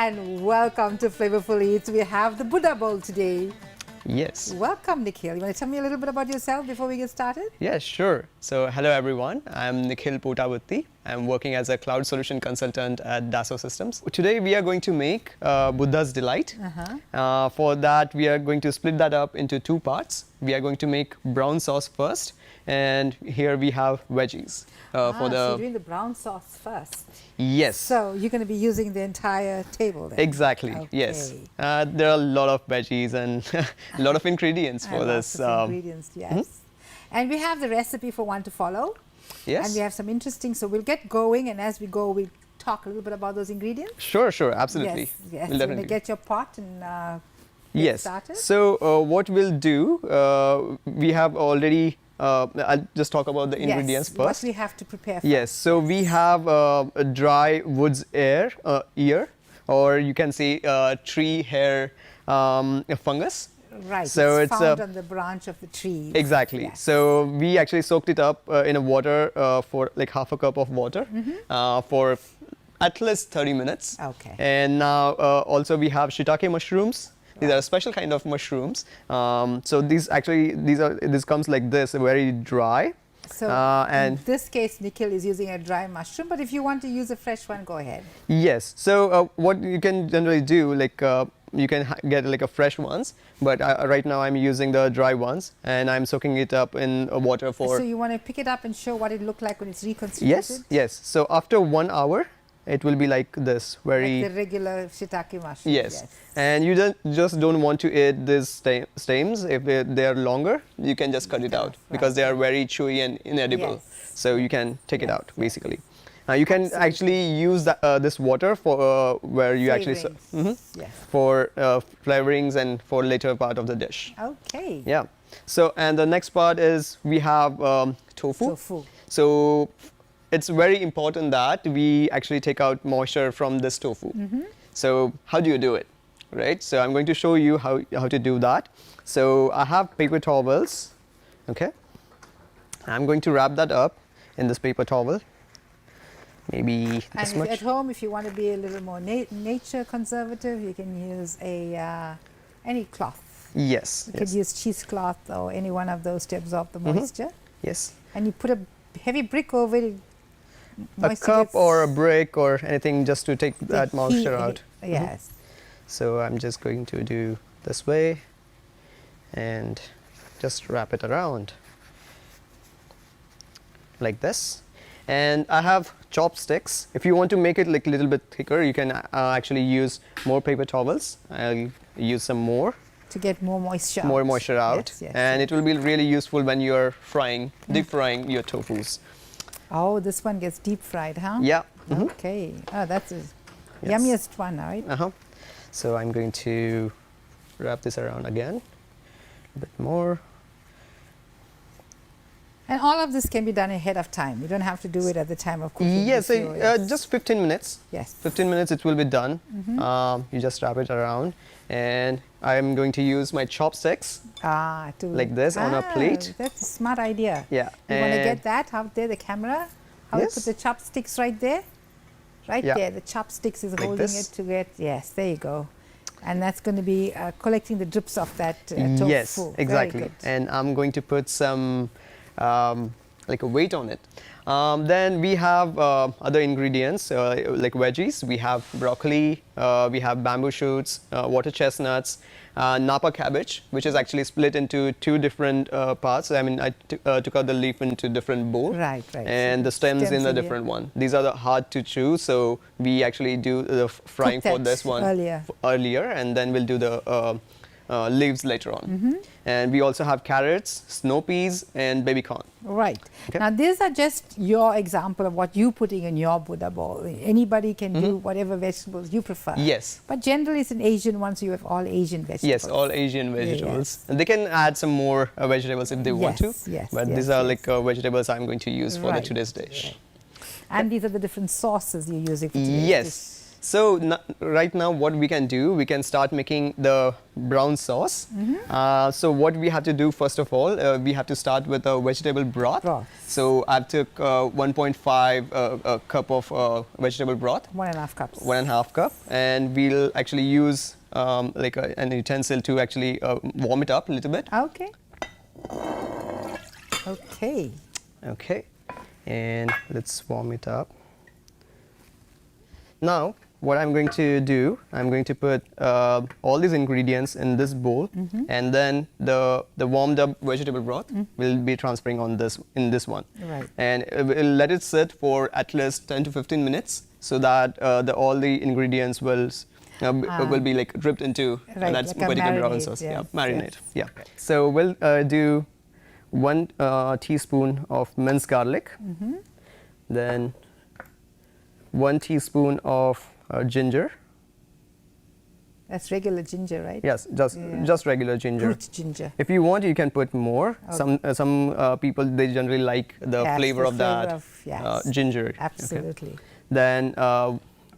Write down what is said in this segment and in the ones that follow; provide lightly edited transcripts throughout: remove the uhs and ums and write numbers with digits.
and welcome to Flavourful Eats. We have the Buddha bowl today. Yes. Welcome, Nikhil. You want to tell me a little bit about yourself before we get started? Yes, sure. So, hello everyone. I'm Nikhil Potawatti. I'm working as a cloud solution consultant at Dassault Systems. Today we are going to make Buddha's Delight. For that, we are going to split that up into two parts. We are going to make brown sauce first, and here we have veggies. So you're doing the brown sauce first. Yes. So you're going to be using the entire table then? Exactly, okay. Yes. There are a lot of veggies and a lot of ingredients for this. Lots of ingredients, yes. And we have the recipe for one to follow. Yes. And we have some interesting, so we'll get going, and as we go, we'll talk a little bit about those ingredients. Sure, absolutely. Yes, yes. We'll So we'll get your pot and get started. So what we'll do, we have already, I'll just talk about the ingredients first. What we have to prepare first. Yes, so we have a dry wood's ear, or you can say tree hair fungus. Right, so it's found on the branch of the tree. Exactly. Yes. So we actually soaked it up in a water for like half a cup of water for at least 30 minutes. Okay. And now also we have Shiitake mushrooms. These are a special kind of mushrooms. So this comes like this, very dry. So in this case, Nikhil is using a dry mushroom, but if you want to use a fresh one, go ahead. Yes. So what you can generally do, like you can get like a fresh ones, but right now I'm using the dry ones, and I'm soaking it up in water for. So you want to pick it up and show what it looked like when it's reconstituted? Yes. So after 1 hour, it will be like this, very like the regular shiitake mushroom. Yes. And you just don't want to eat these stems. If they are longer, you can just cut it out because they are very chewy and inedible. Yes. So you can take it out basically. You can actually use this water for where you actually for flavorings and for later part of the dish. Okay. Yeah. So and the next part is we have tofu. So it's very important that we actually take out moisture from this tofu. So how do you do it, right? So I'm going to show you how to do that. So I have paper towels. Okay. I'm going to wrap that up in this paper towel. Maybe this much. At home, if you want to be a little more nature conservative, you can use any cloth. Yes. You could use cheesecloth or any one of those to absorb the moisture. Yes. And you put a heavy brick over it. A cup or a brick or anything just to take that moisture out. Yes. So I'm just going to do this way and just wrap it around like this. And I have chopsticks. If you want to make it like a little bit thicker, you can actually use more paper towels. I'll use some more to get more moisture out. Yes, and it will be really useful when you're deep frying your tofus. Oh, this one gets deep fried, huh? Yeah. Okay. Oh, that's the yummiest one, right? So I'm going to wrap this around again, a bit more. And all of this can be done ahead of time. You don't have to do it at the time of cooking. Yes, just 15 minutes. Yes. 15 minutes it will be done. You just wrap it around. And I'm going to use my chopsticks like this on a plate. That's a smart idea. Yeah. You want to get that out there, the camera? How you put the chopsticks right there? Right there, the chopsticks is like holding it to get, yes, there you go. And that's going to be collecting the drips of that tofu. Yes, exactly. And I'm going to put some like a weight on it. Then we have other ingredients like veggies. We have broccoli, we have bamboo shoots, water chestnuts, Napa cabbage, which is actually split into two different parts. I mean, I took out the leaf into different bowl. Right. And the stems in a different one. These are hard to chew, so we actually do the frying for this one earlier, and then we'll do the leaves later on. And we also have carrots, snow peas, and baby corn. Right. Okay. Now, these are just your example of what you're putting in your Buddha bowl. Anybody can do whatever vegetables you prefer. Yes. But generally, it's an Asian one, so you have all Asian vegetables. Yes, all Asian vegetables. And they can add some more vegetables if they want to. But these are like vegetables I'm going to use for today's dish. And these are the different sauces you're using for today's dish. So right now what we can do, we can start making the brown sauce. So what we have to do first of all, we have to start with a vegetable broth. So I took 1.5 cup of vegetable broth. 1.5 cups. 1.5 cup. And we'll actually use like an utensil to actually warm it up a little bit. Okay. Okay. Okay. And let's warm it up. Now, what I'm going to do, I'm going to put all these ingredients in this bowl, and then the warmed up vegetable broth will be transferring on this in this one. Right. And we'll let it sit for at least 10 to 15 minutes, so that all the ingredients will be like dripped into that like particular brown sauce. Yeah, marinate. Yeah. So we'll do 1 teaspoon of minced garlic, then 1 teaspoon of ginger. That's regular ginger, right? Yes, just regular ginger. Root ginger. If you want, you can put more. Okay. Some people, they generally like the flavor of that ginger. Absolutely. Okay. Then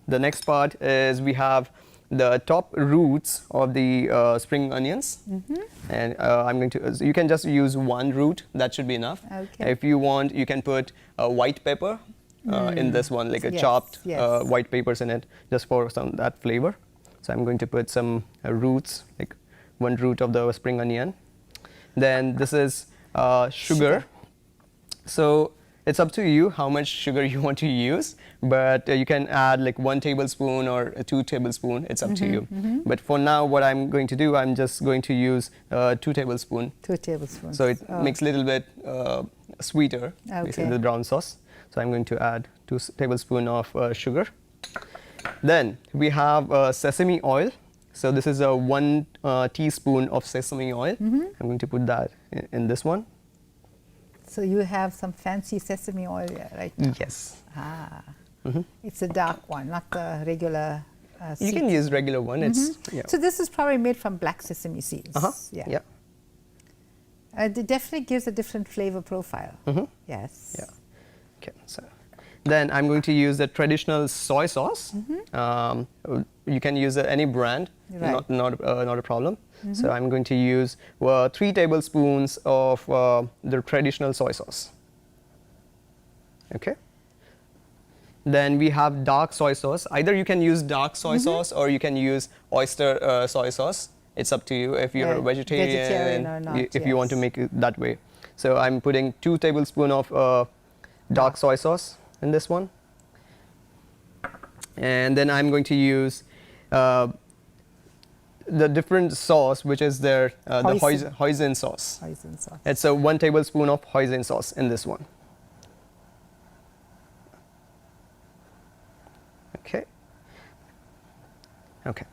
the next part is we have the top roots of the spring onions, and I'm going to. You can just use 1 root. That should be enough. Okay. If you want, you can put white pepper in this one, like a chopped white peppers in it, just for that flavor. So I'm going to put some roots, like 1 root of the spring onion. Then this is sugar. So it's up to you how much sugar you want to use, but you can add like 1 tablespoon or 2 tablespoons. It's up to you. But for now, what I'm going to do, I'm just going to use 2 tablespoons. 2 tablespoons. So it makes a little bit sweeter, basically the brown sauce. So I'm going to add 2 tablespoons of sugar. Then we have sesame oil. So this is a 1 teaspoon of sesame oil. I'm going to put that in this one. So you have some fancy sesame oil right now? Yes. It's a dark one, not the regular You can use regular one. It's So this is probably made from black sesame seeds. Yeah. It definitely gives a different flavor profile. Yes. Yeah. Okay. So then I'm going to use the traditional soy sauce. You can use any brand. Not a problem. So I'm going to use 3 tablespoons of the traditional soy sauce. Okay. Then we have dark soy sauce. Either you can use dark soy sauce or you can use oyster soy sauce. It's up to you if you're a vegetarian or not, if you want to make it that way. So I'm putting 2 tablespoons of dark soy sauce in this one. And then I'm going to use the different sauce, which is the hoisin sauce. Hoisin sauce. It's a 1 tablespoon of hoisin sauce in this one. Okay. Okay.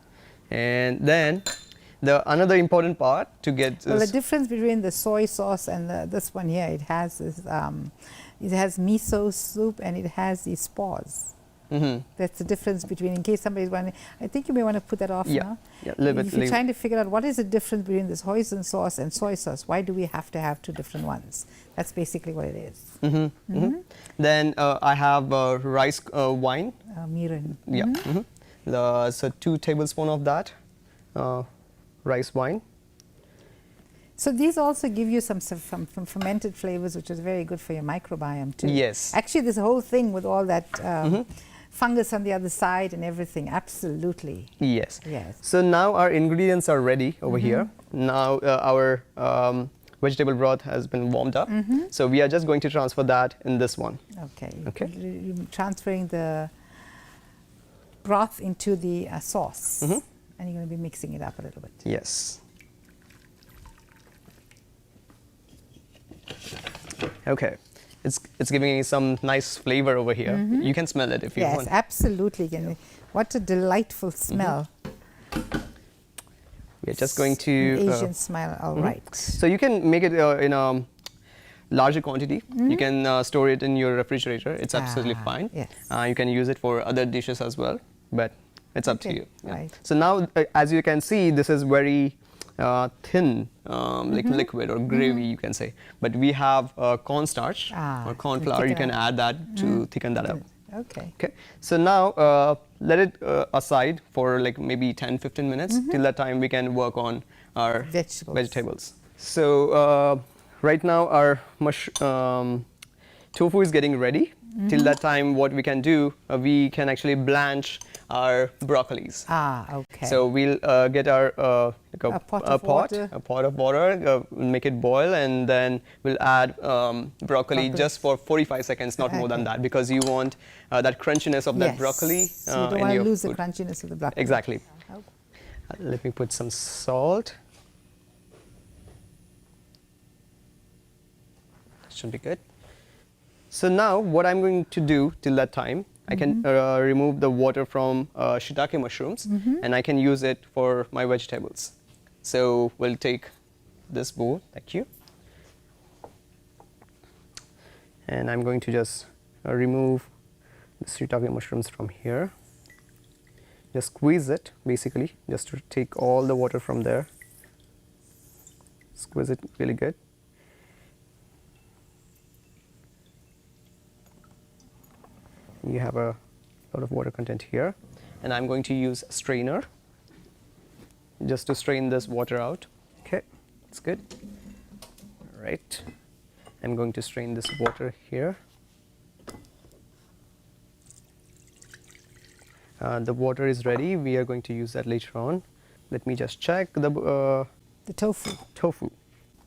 And then another important part to get this. Well, the difference between the soy sauce and this one here, it has this, it has miso soup and it has these spores. That's the difference between, in case somebody's wondering, I think you may want to put that off now. Yeah, if you're trying to figure out what is the difference between this hoisin sauce and soy sauce, why do we have to have 2 different ones? That's basically what it is. Then I have rice wine. Mirin. Yeah. So 2 tablespoons of that rice wine. So these also give you some fermented flavors, which is very good for your microbiome too. Yes. Actually, this whole thing with all that fungus on the other side and everything, absolutely. Yes. Yes. So now our ingredients are ready over here. Now our vegetable broth has been warmed up. So we are just going to transfer that in this one. Okay. Okay. You're transferring the broth into the sauce. And you're going to be mixing it up a little bit. Yes. Okay, it's giving me some nice flavor over here. You can smell it if you want. Yes, absolutely. What a delightful smell. We're just going to Asian smell. All right. So you can make it in a larger quantity. You can store it in your refrigerator. It's absolutely fine. Yes. You can use it for other dishes as well, but it's up to you. Right. So now, as you can see, this is very thin, like liquid or gravy, you can say. But we have cornstarch or corn flour. You can add that to thicken that up. Okay. Okay. So now let it aside for like maybe 10-15 minutes. Till that time we can work on our vegetables. So right now our tofu is getting ready. Till that time, what we can do, we can actually blanch our broccolis. Ah, okay. So we'll get our a pot of water, make it boil, and then we'll add broccoli just for 45 seconds, not more than that, because you want that crunchiness of that broccoli. So you don't want to lose the crunchiness of the broccoli. Exactly. Let me put some salt. Should be good. So now what I'm going to do till that time, I can remove the water from shiitake mushrooms, and I can use it for my vegetables. So we'll take this bowl, thank you. And I'm going to just remove the shiitake mushrooms from here. Just squeeze it, basically, just to take all the water from there. Squeeze it really good. You have a lot of water content here, and I'm going to use a strainer just to strain this water out. Okay, that's good. All right, I'm going to strain this water here. The water is ready. We are going to use that later on. Let me just check the tofu. Tofu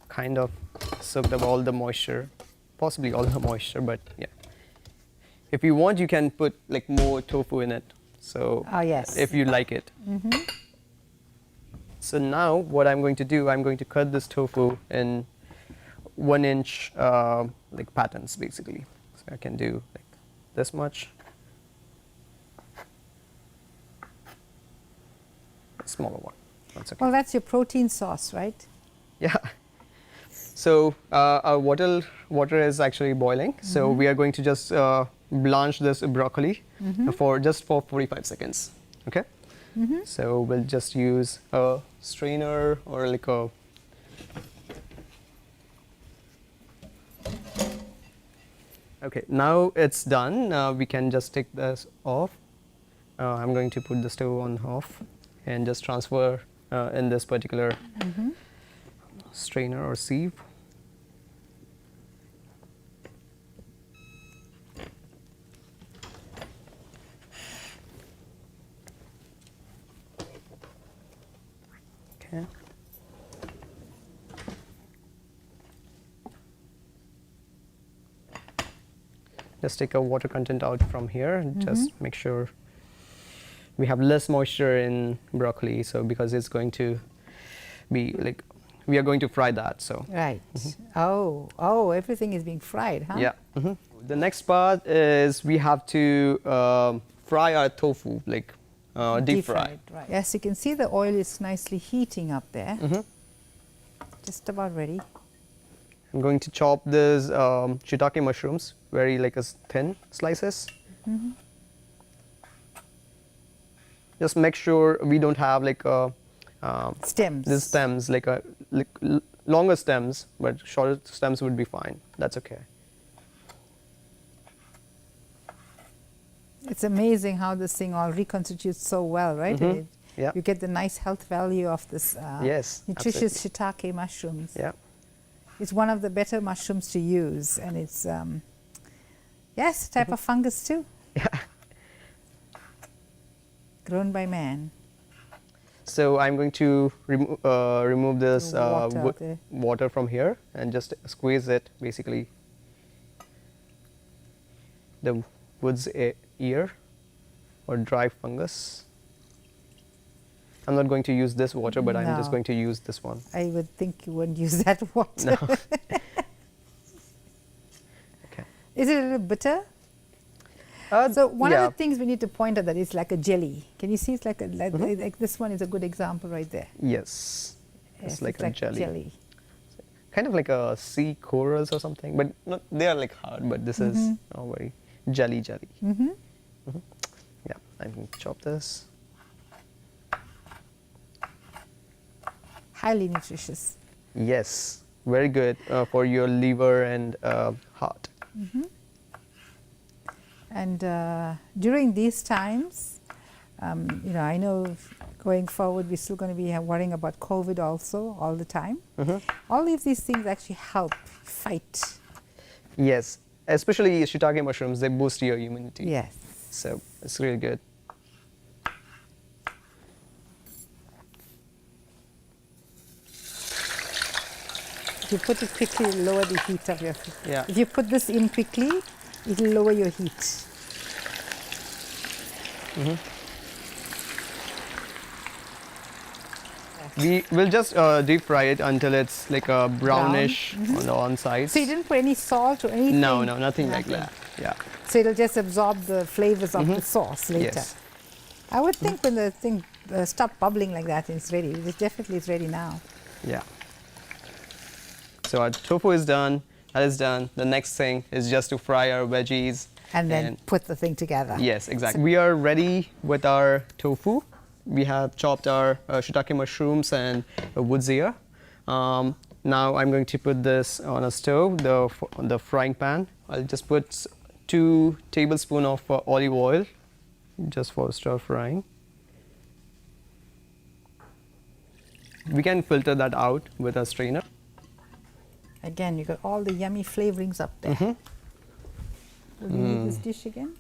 kind of soaked up all the moisture, possibly all the moisture, but yeah. If you want, you can put like more tofu in it. So if you like it. So now what I'm going to do, I'm going to cut this tofu in 1-inch like patterns, basically. So I can do like this much. A smaller one. That's okay. Well, that's your protein sauce, right? Yeah. So our water is actually boiling. So we are going to just blanch this broccoli for 45 seconds. Okay. So we'll just use a strainer or like a okay. Now it's done. We can just take this off. I'm going to put the stove on off and just transfer in this particular strainer or sieve. Okay. Just take a water content out from here. Just make sure we have less moisture in broccoli, so because it's going to be like we are going to fry that. So right. Oh, everything is being fried, huh? Yeah. The next part is we have to fry our tofu, like deep fry. Right. Yes, you can see the oil is nicely heating up there. Just about ready. I'm going to chop this shiitake mushrooms very like as thin slices. Just make sure we don't have like stems. These stems, like longer stems, but shorter stems would be fine. That's okay. It's amazing how this thing all reconstitutes so well, right? Yeah. You get the nice health value of this nutritious shiitake mushrooms. Yeah. It's one of the better mushrooms to use, and it's yes, a type of fungus too. Yeah. Grown by man. So I'm going to remove this water from here and just squeeze it, basically the wood's ear or dry fungus. I'm not going to use this water, but I'm just going to use this one. I would think you wouldn't use that water. No. Okay. Is it a little bitter? So one of the things we need to point out that it's like a jelly. Can you see? It's like like this one is a good example right there. Yes, it's like a jelly. jelly. Kind of like a sea corals or something, but not, they are like hard. But this is very jelly. Yeah, I'm going to chop this. Highly nutritious. Yes, very good for your liver and heart. And during these times, You know, I know going forward we're still going to be worrying about COVID also all the time. All of these things actually help fight. Yes, especially shiitake mushrooms, they boost your immunity. Yes. So it's really good. If you put it quickly, it'll lower the heat of your food. Yeah. If you put this in quickly, it'll lower your heat. We will just deep fry it until it's like a brownish on the on sides. So you didn't put any salt or anything? No, nothing like that. Yeah. So it'll just absorb the flavors of the sauce later. Yes. I would think when the thing stops bubbling like that, it's ready. It definitely is ready now. Yeah. So our tofu is done. That is done. The next thing is just to fry our veggies. And then put the thing together. Yes, exactly. We are ready with our tofu. We have chopped our shiitake mushrooms and wood's ear. Now I'm going to put this on a stove, the frying pan. I'll just put 2 tablespoons of olive oil just for stir frying. We can filter that out with a strainer. Again, you got all the yummy flavorings up there. Will you need this dish again?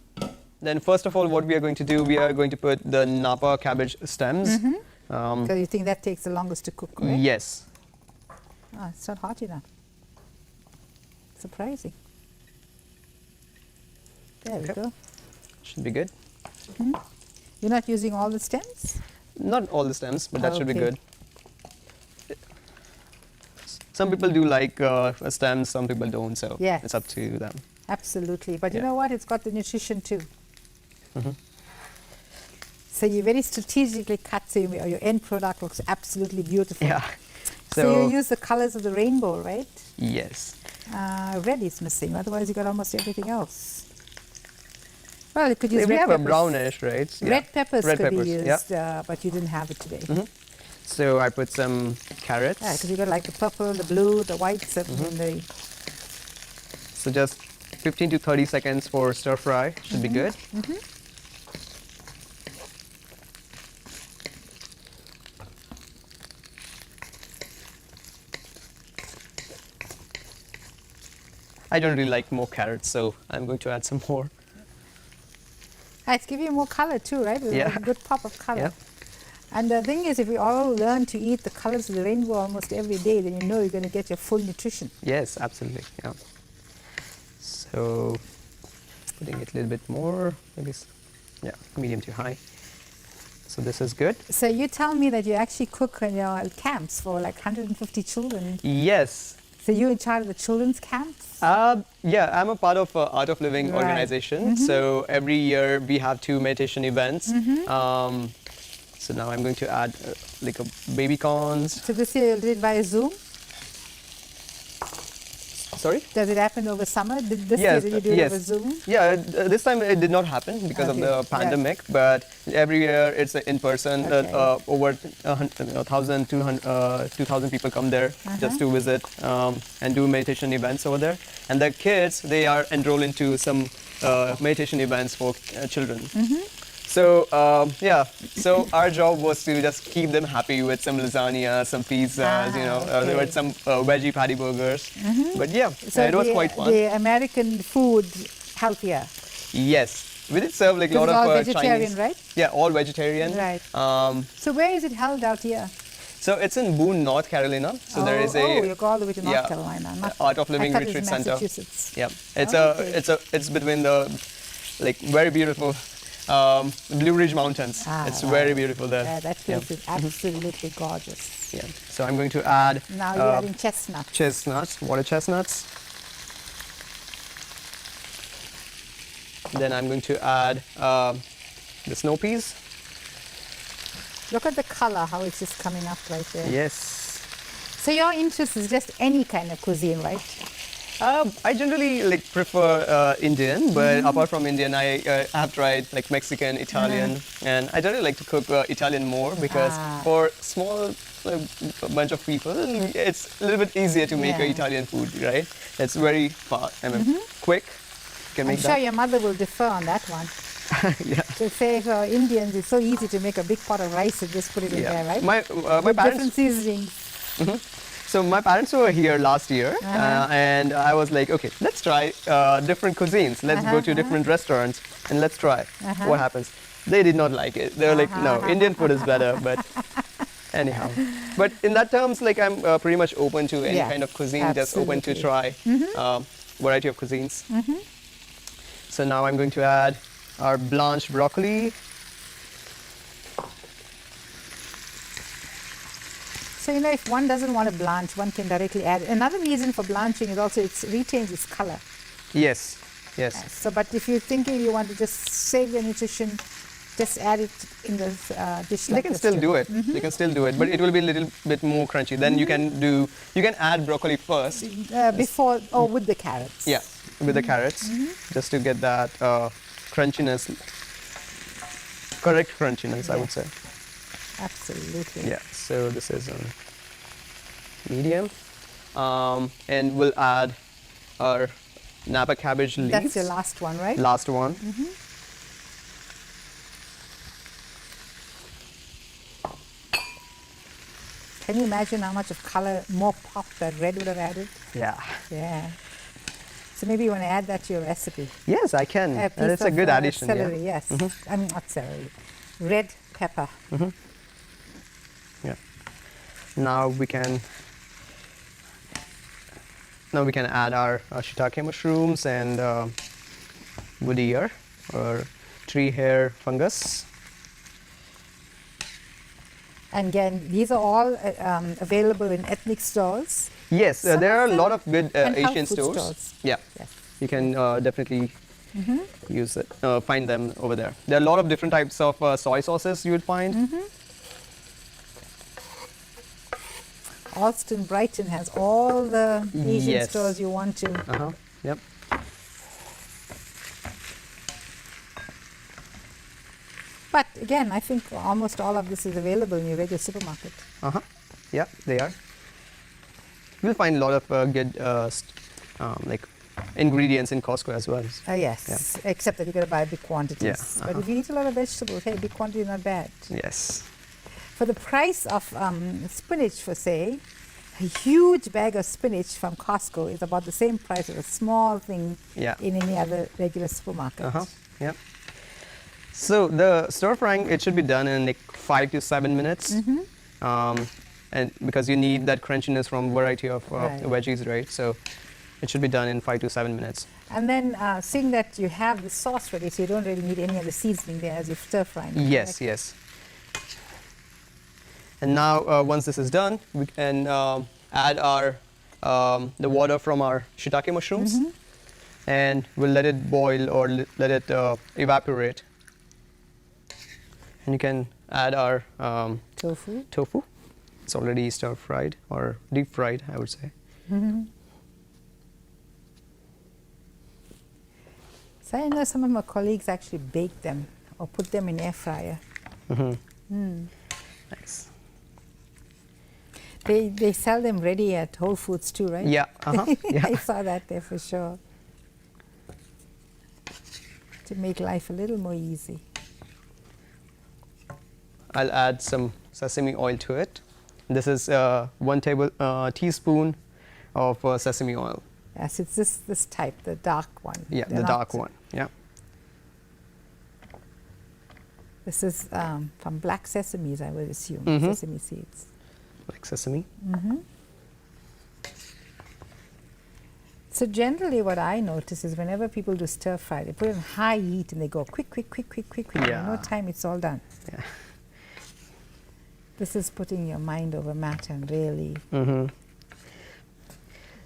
Then first of all, what we are going to do, we are going to put the Napa cabbage stems. So you think that takes the longest to cook, right? Yes. Oh, it's not hot enough. Surprising. There we go. Should be good. You're not using all the stems? Not all the stems, but that should be Okay. good. Some people do like stems, some people don't, so Yes. it's up to them. Absolutely. But you Yeah. know what? It's got the nutrition too. So you very strategically cut so your end product looks absolutely beautiful. Yeah. So you use the colors of the rainbow, right? Yes. Red is missing, otherwise you got almost everything else. Well, you could use We red have peppers. a brownish, right? Yeah. Red peppers Red could peppers, be yeah. used, but you didn't have it today. So I put some carrots. Yeah, because you got like the purple, the blue, the whites, and the So just 15 to 30 seconds for stir fry should be good. I don't really like more carrots, so I'm going to add some more. It's giving you more color too, right? It's Yeah. a good pop of color. Yeah. And the thing is, if we all learn to eat the colors of the rainbow almost every day, then you know you're going to get your full nutrition. Yes, absolutely. Yeah. So putting it a little bit more, maybe, yeah, medium to high. So this is good. So you tell me that you actually cook in your camps for like 150 children. Yes. So you're in charge of the children's camps? Yeah, I'm a part of Art of Living Right. organization. So every year we have 2 meditation events. So now I'm going to add like a baby corns. So this year you did it via Zoom? Sorry? Does it happen over summer? This Yes, year did you do yes. it over Zoom? Yeah, this time it did not happen because of Okay, the yeah. pandemic, but every year it's in person. Okay. Over 1,000, 2,000 people come there just to visit and do meditation events over there. And the kids, they are enrolled into some meditation events for children. So yeah, so our job was to just keep them happy with some lasagna, some pizzas, you know, there were some veggie patty burgers. But yeah, So it was quite fun. the American food healthier. Yes, we did serve like a lot It's all of vegetarian, Chinese. right? Yeah, all vegetarian. Right. Um, So where is it held out here? so it's in Boone, North Carolina. So there is you go all the way to North yeah, Carolina. Art of Living I thought Retreat it was Center. Massachusetts. Yeah, it's Okay. it's between the like very beautiful Blue Ridge Mountains. It's right. very beautiful there. Yeah, that place is absolutely gorgeous. Yeah. So I'm going to add Now you're adding chestnuts. chestnuts, water chestnuts. Then I'm going to add the snow peas. Look at the color, how it's just coming up right there. Yes. So your interest is just any kind of cuisine, right? I generally like prefer Indian, but apart from Indian, I have tried like Mexican, Italian, and I generally like to cook Italian more because for small bunch of people, it's a little bit easier to make Yeah. Italian food, right? It's very fast, I mean, quick. You can I'm make sure that. your mother will defer on that one. Yeah. To say for Indians, it's so easy to make a big pot of rice and just put it in there, right? My With parents. different seasonings. So my parents were here last year, and I was like, okay, let's try different cuisines. Let's go to different restaurants and let's try what happens. They did not like it. They were like, no, Indian food is better. But anyhow, but in that terms, like I'm pretty much open to any kind of cuisine. Just open to try variety of cuisines. So now I'm going to add our blanched broccoli. So, you know, if one doesn't want to blanch, one can directly add. Another reason for blanching is also it retains its color. Yes, yes. So, but if you're thinking you want to just save your nutrition, just add it in the dish. They can still do it. They can still do it, but it will be a little bit more crunchy. Then you can add broccoli first. Before, or with the carrots. Yeah, with the carrots, just to get that crunchiness, correct crunchiness, I would say. Absolutely. Yeah, so this is medium. And we'll add our Napa cabbage leaves. That's your last one, right? Last one. Can you imagine how much of color, more pop that red would have added? Yeah. Yeah. So maybe you want to add that to your recipe. Yes, I can. And it's a good addition. Celery, yes. I mean, not celery. Red pepper. Yeah. Now we can add our shiitake mushrooms and woody ear or tree hair fungus. And again, these are all available in ethnic stores. Yes, there are a lot of good Asian stores. Yeah, yes. You can definitely use it, find them over there. There are a lot of different types of soy sauces you would find. Alston Brighton has all the Asian stores you want to. Yep. But again, I think almost all of this is available in your regular supermarket. Yeah, they are. You'll find a lot of good like ingredients in Costco as well. Yes, except that you got to buy big quantities. But if you eat a lot of vegetables, hey, big quantity is not bad. Yes. For the price of spinach, for say, a huge bag of spinach from Costco is about the same price as a small thing in any other regular supermarket. Yep. So the stir frying, it should be done in like 5 to 7 minutes, and because you need that crunchiness from variety of veggies, right? So it should be done in 5 to 7 minutes. And then seeing that you have the sauce ready, so you don't really need any of the seasoning there as you're stir frying. Yes, yes. And now once this is done, we can add our the water from our shiitake mushrooms, and we'll let it boil or let it evaporate. And you can add our tofu. It's already stir fried or deep fried, I would say. So I know some of my colleagues actually bake them or put them in air fryer. Nice. They sell them ready at Whole Foods too, right? Yeah. Yeah. I saw that there for sure. To make life a little more easy. I'll add some sesame oil to it. This is 1 teaspoon of sesame oil. Yes, it's this type, the dark one. Yeah, the dark one. Yeah. This is from black sesames, I would assume, sesame seeds. Like sesame. So generally what I notice is whenever people do stir fry, they put it on high heat and they go quick. Yeah. In no time it's all done. Yeah. This is putting your mind over matter and really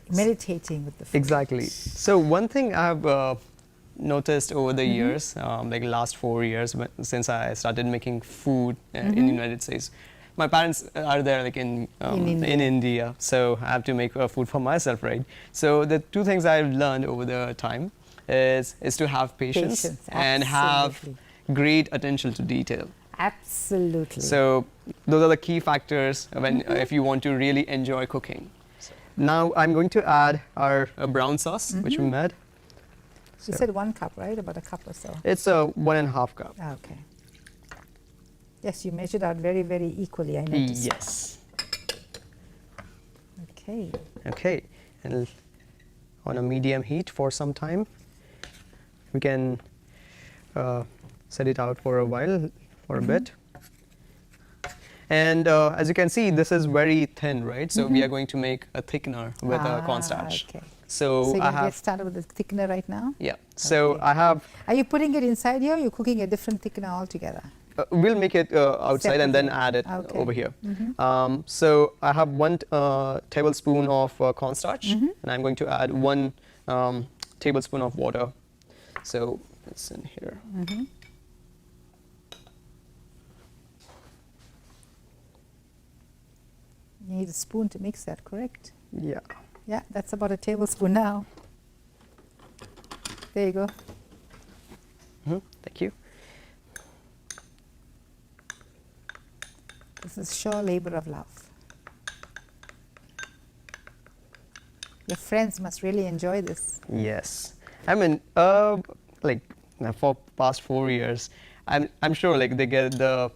meditating with the food. Exactly. So one thing I've noticed over the years, like last 4 years, since I started making food in the United States, my parents are there like in India, so I have to make food for myself, right? So the 2 things I've learned over the time is to have patience and have great attention to detail. Absolutely. So those are the key factors when if you want to really enjoy cooking. Now I'm going to add our brown sauce, which we made. You said 1 cup, right? About a cup or so. It's a 1.5 cup. Okay. Yes, you measured out very, very equally, I noticed. Yes. Okay. Okay, and on a medium heat for some time. We can set it out for a while, for a bit. And as you can see, this is very thin, right? So we are going to make a thickener with a cornstarch. Okay. So you're I going to have get started with the thickener right now? Yeah. So Okay. I have. Are you putting it inside here or you're cooking a different thickener altogether? We'll make it outside and then Separately. add it Okay. over here. So I have 1 tablespoon of cornstarch, and I'm going to add 1 tablespoon of water. So it's in here. You need a spoon to mix that, correct? Yeah. Yeah, that's about a tablespoon now. There you go. Thank you. This is sure labor of love. Your friends must really enjoy this. Yes. I mean, like for past 4 years, I'm sure like they get the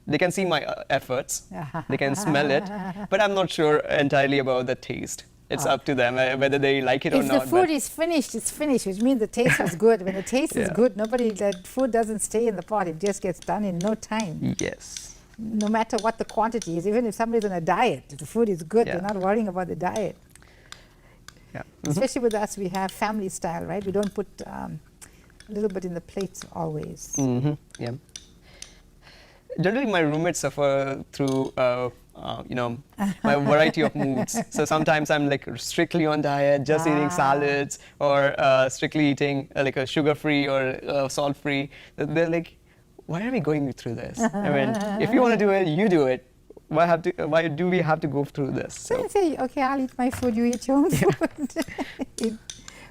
they can see my efforts, they can smell it, but I'm not sure entirely about the taste. It's up to them whether they like it or not. If the food is finished, it's finished, which means the taste was good. When the taste is good, that food doesn't stay in the pot. It just gets done in no time. Yes. No matter what the quantity is, even if somebody's on a diet, if the food is good, they're not worrying about the diet. Yeah. Especially with us, we have family style, right? We don't put a little bit in the plates always. Yeah. Generally, my roommates suffer through, my variety of moods. So sometimes I'm like strictly on diet, just eating salads, or strictly eating like a sugar-free or salt-free. They're like, why are we going through this? I mean, if you want to do it, you do it. Why do we have to go through this? So you say, okay, I'll eat my food, you eat your own food.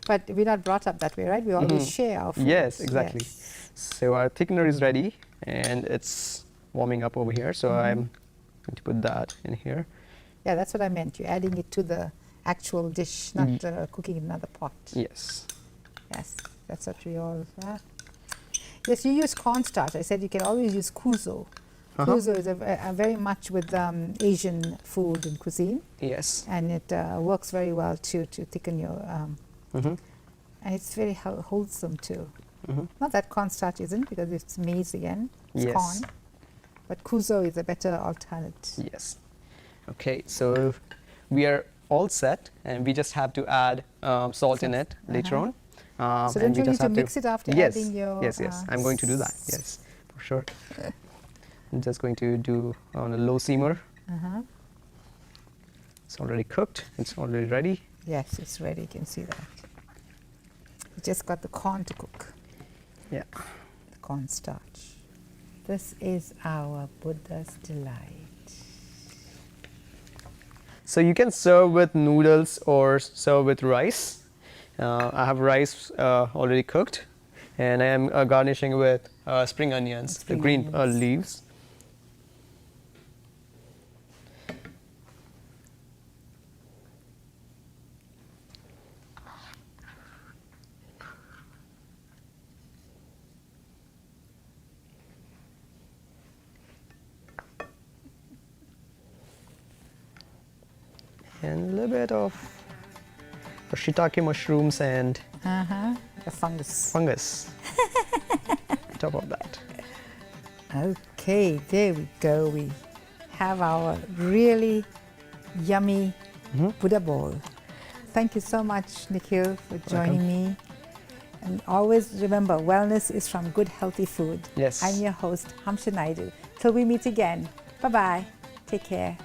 But we're not brought up that way, right? We always share our food. Yes, exactly. Yes. So our thickener is ready, and it's warming up over here. So I'm going to put that in here. Yeah, that's what I meant. You're adding it to the actual dish, not cooking in another pot. Yes. Yes, that's what we all have. Yes, you use cornstarch. I said you can always use kuzo. Kuzo is a very much with Asian food and cuisine. Yes. And it works very well to thicken your, and it's very wholesome too. Not that cornstarch isn't, because it's maize again, it's corn. But kuzo is a better alternative. Yes. Okay, so we are all set, and we just have to add salt in it later on. So don't you need to mix it after adding your... Yes, I'm going to do that, yes, for sure. I'm just going to do on a low simmer. It's already cooked, it's already ready. Yes, it's ready, you can see that. You just got the corn to cook. Yeah. The cornstarch. This is our Buddha's delight. So you can serve with noodles or serve with rice. I have rice already cooked, and I am garnishing with spring onions, the green leaves. And a little bit of shiitake mushrooms and the fungus. Fungus on top of that. Okay, there we go. We have our really yummy Buddha bowl. Thank you so much, Nikhil, for joining me. And always remember, wellness is from good, healthy food. Yes. I'm your host, Hamsha Naidu. Till we meet again. Bye-bye. Take care.